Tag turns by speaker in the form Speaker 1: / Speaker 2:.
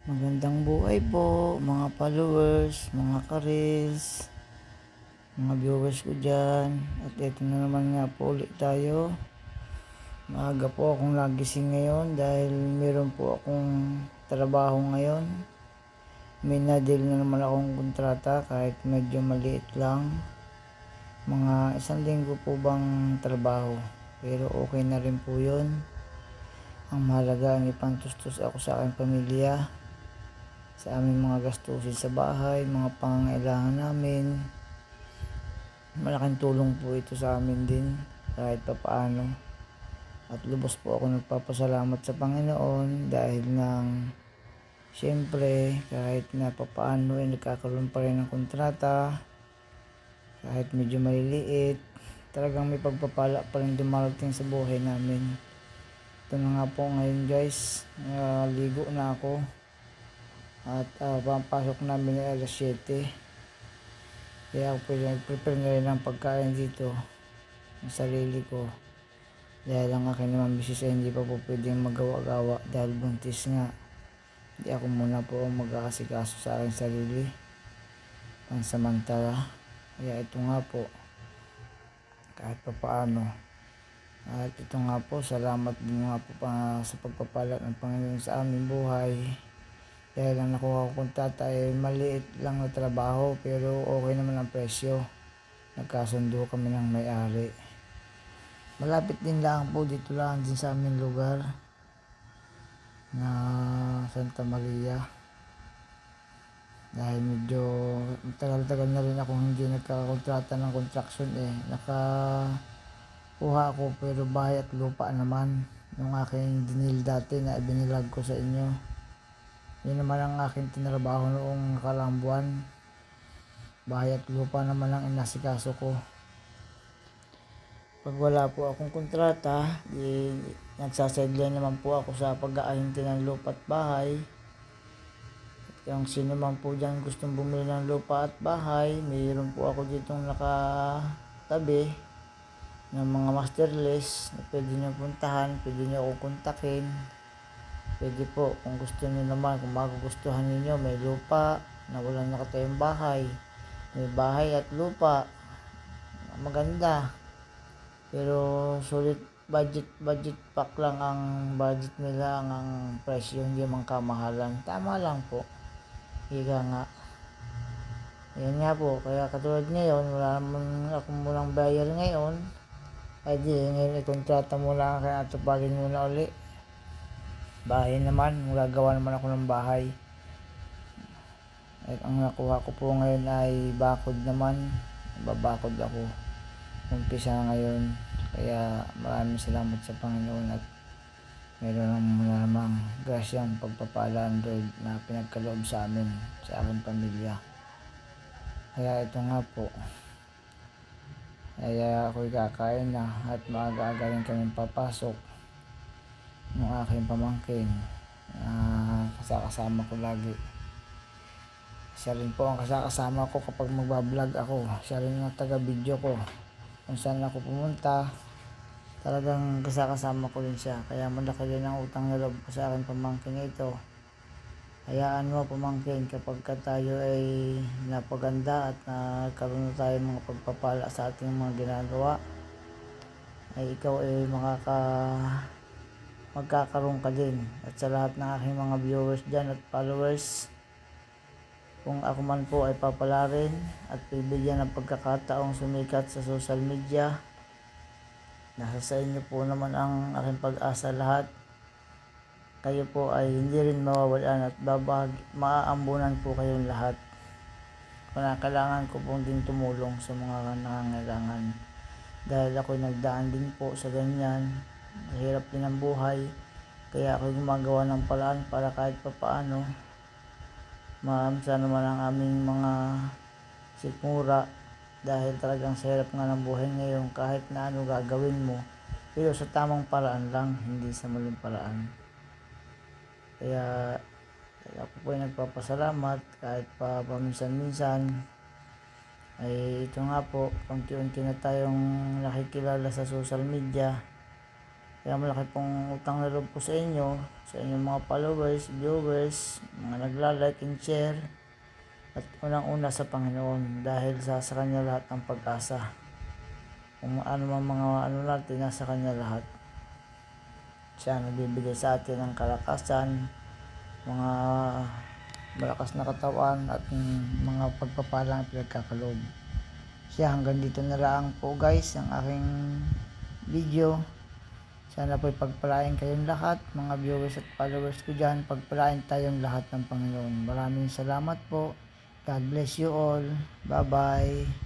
Speaker 1: Magandang buhay po mga followers, mga karis, mga viewers ko dyan. At ito na naman nga po ulit tayo. Maaga po akong nagising ngayon dahil meron po akong trabaho ngayon. May na-deal na naman akong kontrata kahit medyo maliit lang. Mga 1 linggo po bang trabaho. Pero okay na rin po yun. Ang mahalaga ang ipantustos ako sa aking pamilya, sa aming mga gastusin sa bahay, mga pangangailangan namin. Malaking tulong po ito sa amin din kahit papaano. At lubos po ako nagpapasalamat sa Panginoon dahil nang siyempre kahit na papaano ay nagkakaroon pa rin ng kontrata, kahit medyo maliliit, talagang may pagpapala pa rin dumarating sa buhay namin. Ito na nga po ngayon guys, ligo na ako. At papasok namin ay alas 7. Kaya ako po nag-prepare na rin ng pagkain dito ng sarili ko. Dahil ang akin naman misis ay hindi pa po pwedeng magawa-gawa dahil buntis nga. Hindi ako muna po mag-aasikaso sa aking sarili pansamantala. Kaya ito nga po, kahit pa paano. At ito nga po, salamat din nga po sa pagpapala ng Panginoon sa aming buhay. Dahil ang nakuha ko kontrata ay maliit lang na trabaho pero okay naman ang presyo. Nagkasundo kami ng may-ari. Malapit din lang po, dito lang din sa aming lugar na Santa Maria. Dahil medyo tagal-tagal na rin akong hindi nagkakakontrata ng construction nakakuha ako pero bahay at lupa naman. Yung aking dinil dati na ibinilag ko sa inyo. Yun naman ang aking tinrabaho noong nakaraang buwan. Bahay at lupa naman ang inasikaso ko. Pag wala po akong kontrata, nagsasideline naman po ako sa pag-aahinti ng lupa at bahay. Kung sino man po dyan gustong bumili ng lupa at bahay, mayroon po ako ditong nakatabi ng mga master list na pwede nyo puntahan, pwede nyo akong kontakin. Pwede po kung gusto nyo naman, kung magugustuhan niyo may lupa na walang nakatayong bahay, may bahay at lupa maganda pero sulit, budget pack lang ang budget nila, ang presyo hindi man kamahalan, tama lang po, higa nga. Yan nga po, kaya katulad ngayon wala naman akong munang bayar ngayon, ay di ngayon ikontrata muna kaya atupagin muna uli. Bahay naman, magagawa naman ako ng bahay. At ang nakuha ko po ngayon ay bakod naman. Babakod ako. Umpisa ngayon. Kaya maraming salamat sa Panginoon at meron namang grasyang pagpapala ang Lord na pinagkaloob sa amin, sa aking pamilya. Kaya ito nga po. Kaya ako'y kakain na at maaga-aga rin kami papasok ng aking pamangkin. Kasama ko lagi. Siya rin po ang kasama ko kapag magbablog ako. Siya rin ang taga-video ko. Kung saan ako pumunta, talagang kasama ko rin siya. Kaya malaki rin ang utang na loob ko sa aking pamangkin ito. Hayaan mo pamangkin, kapag tayo ay napaganda at nagkaroon na tayo mga pagpapala sa ating mga ginagawa, ay ikaw ay magkakaroon ka din. At sa lahat ng aking mga viewers dyan at followers, kung ako man po ay papalarin at bibigyan ng pagkakataong sumikat sa social media, nasa sa inyo po naman ang aking pag-asa lahat. Kayo po ay hindi rin mawawalan at maaambunan po kayong lahat. Kailangan ko pong din tumulong sa mga nangangailangan. Dahil ako'y nagdaan din po sa ganyan, mahirap din ang buhay. Kaya ako'y gumagawa ng paraan para kahit papaano maamsa naman ang aming mga sikmura. Dahil talagang sa hirap nga ng buhay ngayon, kahit na ano gagawin mo, pero sa tamang paraan lang, hindi sa maling paraan. Kaya ako po ay nagpapasalamat kahit pa paminsan-minsan. Ay ito nga po, unti-unti na tayong nakikilala sa social media. Kaya malaki pong utang na loob po sa inyo, sa inyong mga followers, viewers, mga nagla-like and share. At unang-una sa Panginoon, dahil sa Kanya lahat ng pag-asa. Kung ano man mga ano natin, nasa Kanya lahat. Siya nagbibigay sa atin ng kalakasan, mga malakas na katawan at mga pagpapalang pinagkakaloob. Siya, hanggang dito na lang po guys ang aking video. Sana po'y pagpalain kayong lahat, mga viewers at followers ko dyan. Pagpalain tayong lahat ng Panginoon. Maraming salamat po. God bless you all. Bye-bye.